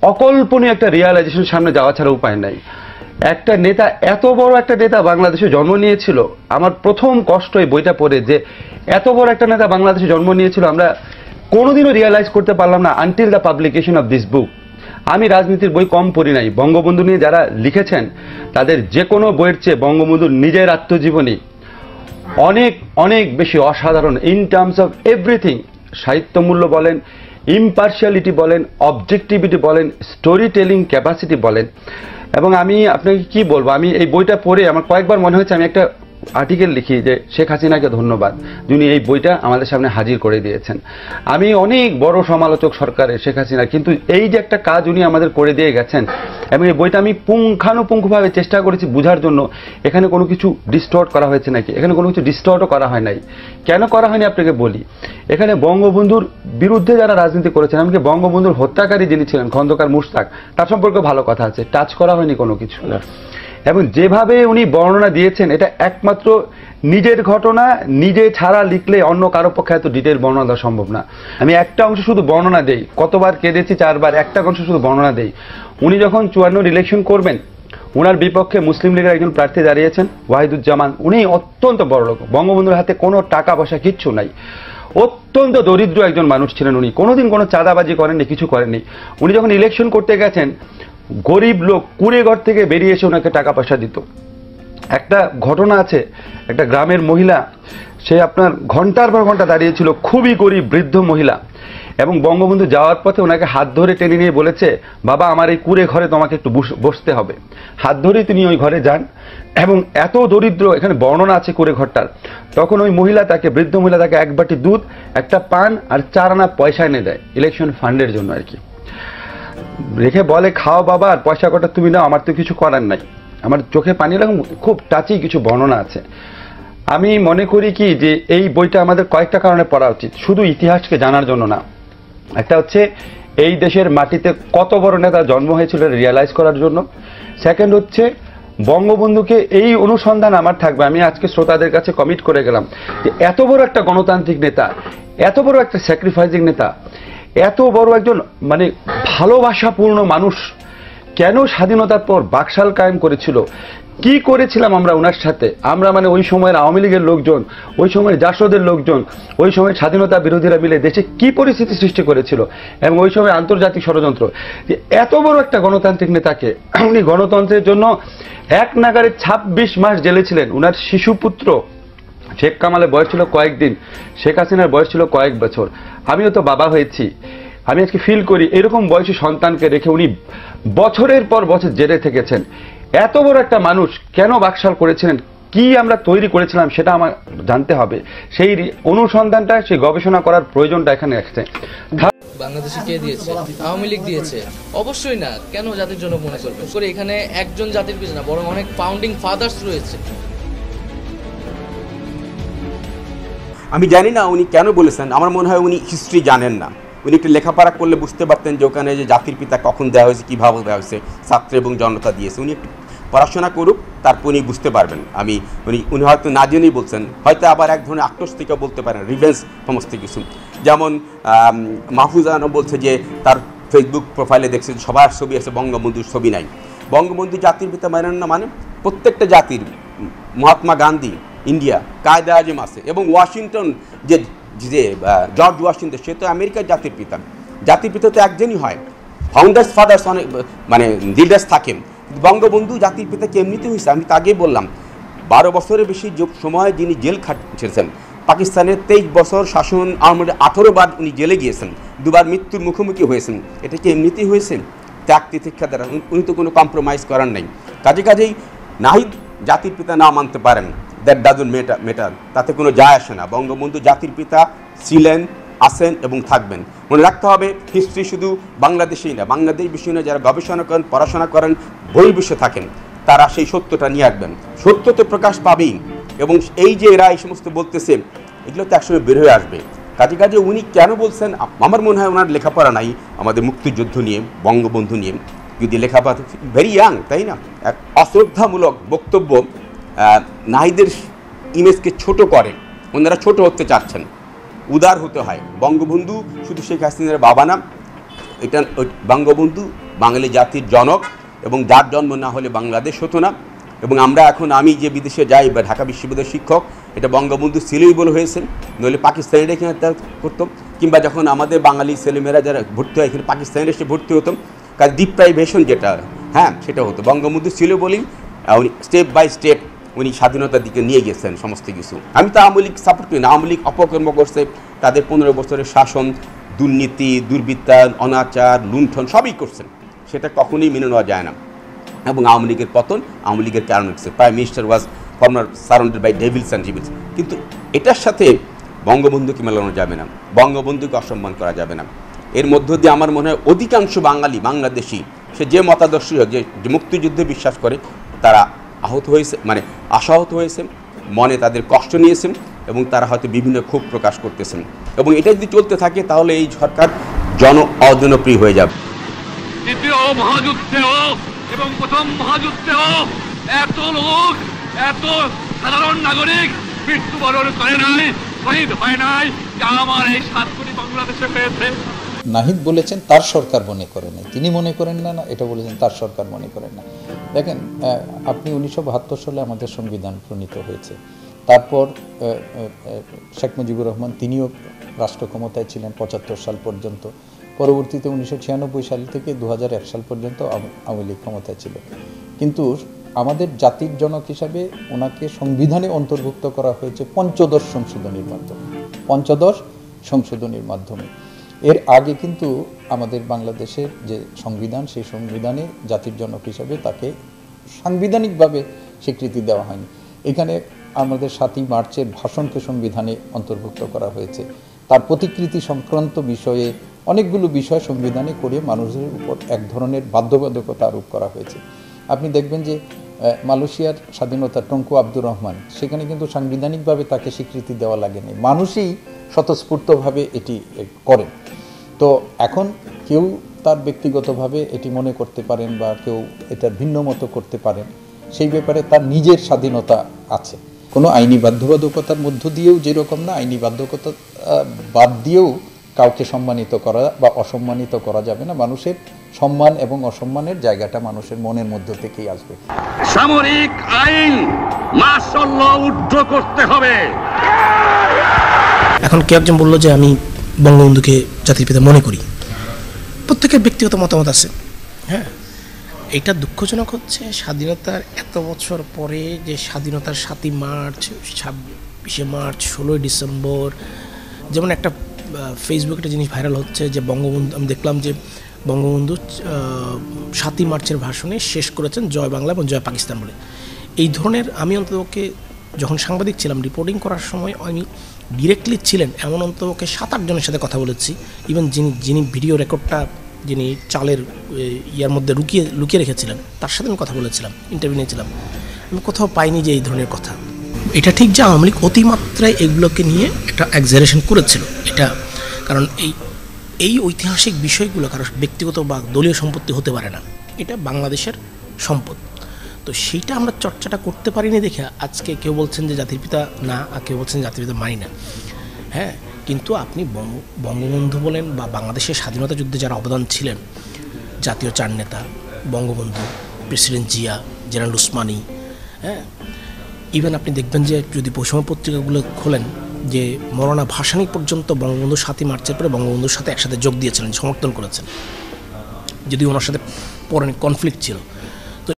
অকল্পনীয় একটা রিয়ালাইজেশন সামনে যাওয়া ছাড়া উপায় নাই। একটা নেতা, এত বড় একটা নেতা বাংলাদেশে জন্ম নিয়েছিল। আমার প্রথম কষ্ট এই বইটা পড়ে যে এত বড় একটা নেতা বাংলাদেশে জন্ম নিয়েছিল, আমরা কোনোদিনও রিয়ালাইজ করতে পারলাম না until the publication of this book. আমি রাজনীতির বই কম পড়ি নাই, বঙ্গবন্ধু নিয়ে যারা লিখেছেন তাদের যে কোনো বইয়ের চেয়ে বঙ্গবন্ধুর নিজের আত্মজীবনী অনেক অনেক বেশি অসাধারণ ইন টার্মস অফ এভরিথিং। সাহিত্যমূল্য বলেন, ইম্পার্শিয়ালিটি বলেন, অবজেক্টিভিটি বলেন, স্টোরি টেলিং ক্যাপাসিটি বলেন। এবং আমি আপনাকে কি বলবো, আমি এই বইটা পড়ে আমার কয়েকবার মনে হচ্ছে আমি একটা আর্টিকেল লিখি যে শেখ হাসিনাকে ধন্যবাদ, যিনি এই বইটা আমাদের সামনে হাজির করে দিয়েছেন। আমি অনেক বড় সমালোচক সরকারের শেখ হাসিনা, কিন্তু এই যে একটা কাজ উনি আমাদের করে দিয়ে গেছেন, এবং এই বইটা আমি পুঙ্খানুপুঙ্খভাবে চেষ্টা করেছি বোঝার জন্য এখানে কোনো কিছু ডিস্টর্ট করা হয়েছে নাকি। এখানে কোনো কিছু ডিস্টর্টও করা হয় নাই। কেন করা হয়নি আপনাকে বলি। এখানে বঙ্গবন্ধুর বিরুদ্ধে যারা রাজনীতি করেছেন, এমনকি বঙ্গবন্ধুর হত্যাকারী যিনি ছিলেন খন্দকার মুশতাক, তার সম্পর্কে ভালো কথা আছে, টাচ করা হয়নি কোনো কিছু। এবং যেভাবে উনি বর্ণনা দিয়েছেন, এটা একমাত্র নিজের ঘটনা, নিজে ছাড়া লিখলে অন্য কারো পক্ষে এত ডিটেল বর্ণনা দেওয়া সম্ভব না। আমি একটা অংশ শুধু বর্ণনা দেই, কতবার কেঁদেছি, 4 বার, একটা অংশ শুধু বর্ণনা দেই। উনি যখন 54 ইলেকশন করবেন, ওনার বিপক্ষে মুসলিম লীগের একজন প্রার্থী দাঁড়িয়েছেন ওয়াহিদুজ্জামান, উনি অত্যন্ত বড় লোক, বঙ্গবন্ধুর হাতে কোনো টাকা পয়সা কিচ্ছু নাই, অত্যন্ত দরিদ্র একজন মানুষ ছিলেন উনি, কোনোদিন কোনো চাঁদাবাজি করেননি, কিছু করেননি। উনি যখন ইলেকশন করতে গেছেন, গরিব লোক কুড়ে ঘর থেকে বেরিয়ে এসে ওনাকে টাকা পয়সা দিত। একটা ঘটনা আছে, একটা গ্রামের মহিলা, সে আপনার ঘন্টার পর ঘন্টা দাঁড়িয়েছিল, খুবই গরিব বৃদ্ধ মহিলা, এবং বঙ্গবন্ধু যাওয়ার পথে ওনাকে হাত ধরে টেনে নিয়ে বলেছে, বাবা আমার এই কুড়ে ঘরে তোমাকে একটু বসতে হবে। হাত ধরেই তিনি ওই ঘরে যান, এবং এত দরিদ্র, এখানে বর্ণনা আছে কুড়ে ঘরটার। তখন ওই মহিলা তাকে, বৃদ্ধ মহিলা তাকে 1 বাটি দুধ, একটা পান আর 4 আনা পয়সা এনে দেয়, ইলেকশন ফান্ডের জন্য আর কি। রেখে বলে, খাও বাবা, আর পয়সা কটা তুমি নাও, আমার তো কিছু করার নাই। আমার চোখে পানি লাগে, খুব টাচি কিছু বর্ণনা আছে। আমি মনে করি কি যে এই বইটা আমাদের কয়েকটা কারণে পড়া উচিত, শুধু ইতিহাসকে জানার জন্য না। একটা হচ্ছে এই দেশের মাটিতে কত বড় নেতা জন্ম হয়েছিল রিয়ালাইজ করার জন্য। সেকেন্ড হচ্ছে বঙ্গবন্ধুকে, এই অনুসন্ধান আমার থাকবে, আমি আজকে শ্রোতাদের কাছে কমিট করে গেলাম যে এত বড় একটা গণতান্ত্রিক নেতা, এত বড় একটা স্যাক্রিফাইসিং নেতা, এত বড় একজন মানে ভালোবাসাপূর্ণ মানুষ কেন স্বাধীনতার পর বাকশাল কায়েম করেছিল, কি করেছিলাম আমরা ওনার সাথে। আমরা মানে ওই সময়ের আওয়ামী লীগের লোকজন, ওই সময়ের জাসদের লোকজন, ওই সময় স্বাধীনতা বিরোধীরা মিলে দেশে কি পরিস্থিতি সৃষ্টি করেছিল, এবং ওই সময় আন্তর্জাতিক ষড়যন্ত্র। যে এত বড় একটা গণতান্ত্রিক নেতাকে, উনি গণতন্ত্রের জন্য এক নাগারে 26 মাস জেলে ছিলেন। উনার শিশুপুত্র শেখ কামালের বয়স ছিল কয়েকদিন, শেখ হাসিনার বয়স ছিল কয়েক বছর। আমিও তো বাবা হয়েছি, আমি আজকে ফিল করি এরকম বয়সী সন্তানকে রেখে উনি বছরের পর বছর জেলে থেকেছেন। এত বড় একটা মানুষ কেন বাকশাল করেছিলেন, কি আমরা তৈরি করেছিলাম সেটা আমার জানতে হবে। সেই অনুসন্ধানটা, সেই গবেষণা করার প্রয়োজনটা এখানে আছে। বাংলাদেশে কে দিয়েছে? আওয়ামী লীগ দিয়েছে? অবশ্যই না। কেন জাতির জন্য মনে করবে করে? এখানে একজন জাতির পিছনে না, বরং অনেক ফাউন্ডিং ফাদার্স রয়েছে। আমি জানি না উনি কেন বলেছেন, আমার মনে হয় উনি হিস্ট্রি জানেন না। উনি একটু লেখাপড়া করলে বুঝতে পারতেন যে ওখানে যে জাতির পিতা কখন দেওয়া হয়েছে, কীভাবে দেওয়া হয়েছে, ছাত্র এবং জনতা দিয়েছে। উনি একটু পড়াশোনা করুক, তারপর উনি বুঝতে পারবেন। উনি হয়তো না জেনেই বলছেন, হয়তো আবার এক ধরনের আক্রোশ থেকে বলতে পারেন, রিভেন্স সমস্ত কিছু। যেমন মাহফুজানও বলছে যে তার ফেসবুক প্রোফাইলে দেখছে সবার ছবি আছে, বঙ্গবন্ধুর ছবি নাই। বঙ্গবন্ধু জাতির পিতা মানেন না, মানে প্রত্যেকটা জাতির, মহাত্মা গান্ধী ইন্ডিয়া, কায়েদে আজম আছে, এবং ওয়াশিংটন যে জর্জ ওয়াশিংটন, সে তো আমেরিকার জাতির পিতা। জাতির পিতা তো একজনই হয়, ফাউন্ডার্স ফাদার্স অনেক মানে লিডার্স থাকেন। বঙ্গবন্ধু জাতির পিতা কেমনিতে হয়েছে, আমি তো আগেই বললাম, 12 বছরের বেশি সময় যিনি জেল খাটিয়েছেন। পাকিস্তানের 23 বছর শাসন, আমলে 18 বার উনি জেলে গিয়েছেন, 2 বার মৃত্যুর মুখোমুখি হয়েছেন। এটা কি এমনিতেই হয়েছে? ত্যাগ তিতিক্ষা দ্বারা। উনি তো কোনো কম্প্রোমাইজ করার নেই। কাজেই নাহিদ জাতির পিতা না মানতে পারেন, দ্যাট ডাজন্ট ম্যাটার, তাতে কোনো যায় আসে না। বঙ্গবন্ধু জাতির পিতা ছিলেন, আছেন এবং থাকবেন। মনে রাখতে হবে, হিস্ট্রি শুধু বাংলাদেশেই না, বাংলাদেশ বিষয় না, যারা গবেষণা করেন, পড়াশোনা করেন, বহির্বিশ্বে থাকেন, তারা সেই সত্যটা নিয়ে আসবেন। সত্য তো প্রকাশ পাবেই, এবং এই যে এরা এই সমস্ত বলতেছে, এগুলো তো একসময় বের হয়ে আসবে। কাজে উনি কেন বলছেন, আমার মনে হয় ওনার লেখাপড়া নাই আমাদের মুক্তিযুদ্ধ নিয়ে, বঙ্গবন্ধু নিয়ে। যদি লেখাপড়া, ভেরি ইয়াং, তাই না? এক অশ্রদ্ধামূলক বক্তব্য নাহিদের ইমেজকে ছোট করে। ওনারা ছোট হতে চাচ্ছেন, উদার হতে হয়। বঙ্গবন্ধু শুধু শেখ হাসিনার বাবা না, এটা বঙ্গবন্ধু বাঙালি জাতির জনক, এবং যার জন্ম না হলে বাংলাদেশ হতো না। এবং আমি যে বিদেশে যাই বা ঢাকা বিশ্ববিদ্যালয়ের শিক্ষক, এটা বঙ্গবন্ধু ছিলই বলে হয়েছেন, নইলে পাকিস্তানিরা এখানে করতাম, কিংবা যখন আমাদের বাঙালি ছেলেমেয়েরা যারা ভর্তি হয় এখানে পাকিস্তানিরা এসে ভর্তি হতাম, কারণ ডিপ্রাইভেশন যেটা সেটা হতো। বঙ্গবন্ধু ছিল বলেই উনি স্টেপ বাই স্টেপ উনি স্বাধীনতার দিকে নিয়ে গেছেন সমস্ত কিছু। আমি তো আওয়ামী লীগ সাপোর্ট করি না। আওয়ামী লীগ অপকর্ম করছে, তাদের 15 বছরের শাসন, দুর্নীতি, দুর্বৃত্তায়ন, অনাচার, লুণ্ঠন সবই করছেন, সেটা কখনোই মেনে নেওয়া যায় না। এবং আওয়ামী লীগের পতন আওয়ামী লীগের কারণ হচ্ছে prime minister was former surrounded by devils and devils. কিন্তু এটার সাথে বঙ্গবন্ধুকে মেলানো যাবে না, বঙ্গবন্ধুকে অসম্মান করা যাবে না। এর মধ্য দিয়ে আমার মনে হয় অধিকাংশ বাঙালি, বাংলাদেশি, সে যে মতাদর্শী হোক, যে মুক্তিযুদ্ধে বিশ্বাস করে, তারা আশাহত হয়েছে, মনে তাদের কষ্ট নিয়েছেন, এবং তারা হয়তো বিভিন্ন ক্ষোভ প্রকাশ করতেছেন। এবং এটা যদি চলতে থাকে তাহলে এই সরকার অজনপ্রিয় হয়ে যাবে। দ্বিতীয় মহাযুদ্ধেও এবং প্রথম মহাযুদ্ধেও এত লোক, এত সাধারণ নাগরিক মৃত্যুবরণ করে নাই, শহীদ হয় নাই, যা আমার এই 7 কোটি বাংলাদেশে হয়েছে। নাহিদ বলেছেন তার সরকার মনে করে নাই, তিনি মনে করেন না, এটা বলেছেন তার সরকার মনে করেন না। দেখেন, আপনি 1972 সালে আমাদের সংবিধান প্রণীত হয়েছে, তারপর শেখ মুজিবুর রহমান তিনিও রাষ্ট্র ক্ষমতায় ছিলেন 75 সাল পর্যন্ত, পরবর্তীতে 1996 সাল থেকে 2001 সাল পর্যন্ত আওয়ামী লীগ ক্ষমতায় ছিল। কিন্তু আমাদের জাতির জনক হিসাবে ওনাকে সংবিধানে অন্তর্ভুক্ত করা হয়েছে পঞ্চদশ সংশোধনীর মাধ্যমে। এর আগে কিন্তু আমাদের বাংলাদেশের যে সংবিধান, সেই সংবিধানে জাতির জনক হিসাবে তাকে সাংবিধানিকভাবে স্বীকৃতি দেওয়া হয়নি। এখানে আমাদের 7ই মার্চের ভাষণকে সংবিধানে অন্তর্ভুক্ত করা হয়েছে। তার প্রতিকৃতি সংক্রান্ত বিষয়ে অনেকগুলো বিষয় সংবিধানে করে মানুষের উপর এক ধরনের বাধ্যবাধকতা আরোপ করা হয়েছে। আপনি দেখবেন যে মালয়েশিয়ার স্বাধীনতা টঙ্কু আব্দুর রহমান, সেখানে কিন্তু সাংবিধানিকভাবে তাকে স্বীকৃতি দেওয়া লাগেনি, মানুষই স্বতঃস্ফূর্তভাবে এটি করেন। তো এখন কেউ তার ব্যক্তিগতভাবে এটি মনে করতে পারেন বা কেউ এটার ভিন্ন মতো করতে পারেন, সেই ব্যাপারে তার নিজের স্বাধীনতা আছে। কোনো আইনি বাধ্যবাধকতার মধ্য দিয়েও যেরকম না, আইনি বাধ্যকতা বাদ দিয়েও কাউকে সম্মানিত করা বা অসম্মানিত করা যাবে না। মানুষের সম্মান এবং অসম্মানের জায়গাটা মানুষের মনের মধ্য থেকেই আসবে। সামরিক আইন মাশাআল্লাহ উদ্ধ করতে হবে। এখন কেউ একজন বললো যে আমি বঙ্গবন্ধুকে জাতির পিতা মনে করি, প্রত্যেকের ব্যক্তিগত মতামত আছে। হ্যাঁ, এটা দুঃখজনক হচ্ছে স্বাধীনতার এত বছর পরে যে স্বাধীনতার 7ই মার্চ, 26শে মার্চ, 16ই ডিসেম্বর, যেমন একটা ফেসবুকে একটা জিনিস ভাইরাল হচ্ছে যে বঙ্গবন্ধু, আমি দেখলাম যে বঙ্গবন্ধু 7ই মার্চের ভাষণে শেষ করেছেন জয় বাংলা এবং জয় পাকিস্তান বলে। এই ধরনের, আমি অন্ততপক্ষে যখন সাংবাদিক ছিলাম, রিপোর্টিং করার সময় আমি ডিরেক্টলি ছিলেন এমন অন্ততপক্ষে 7-8 জনের সাথে কথা বলেছি। ইভেন যিনি ভিডিও রেকর্ডটা যিনি চালের ইয়ার মধ্যে লুকিয়ে রেখেছিলেন, তার সাথে আমি কথা বলেছিলাম, ইন্টারভিউ নিয়েছিলাম। আমি কোথাও পাইনি যে এই ধরনের কথা। এটা ঠিক যে আওয়ামী লীগ অতিমাত্রায় এগুলোকে নিয়ে একটা এক্সাজারেশন করেছিল, এটা কারণ এই ঐতিহাসিক বিষয়গুলো কারো ব্যক্তিগত বা দলীয় সম্পত্তি হতে পারে না, এটা বাংলাদেশের সম্পদ। তো সেইটা আমরা চর্চাটা করতে পারিনি দেখে আজকে কেউ বলছেন যে জাতির পিতা না, আর কেউ বলছেন জাতির পিতা মানি না। হ্যাঁ, কিন্তু আপনি বঙ্গবন্ধু বলেন বা বাংলাদেশের স্বাধীনতা যুদ্ধে যারা অবদান ছিলেন, জাতীয় 4 নেতা, বঙ্গবন্ধু, প্রেসিডেন্ট জিয়া, জেনারেল উসমানী, হ্যাঁ, ইভেন আপনি দেখবেন যে যদি বৈষম্য পত্রিকাগুলো খোলেন যে মৌলানা ভাসানী পর্যন্ত বঙ্গবন্ধু 7ই মার্চের পরে বঙ্গবন্ধুর সাথে একসাথে যোগ দিয়েছিলেন, সমর্থন করেছেন, যদিও ওনার সাথে পরে কনফ্লিক্ট ছিল।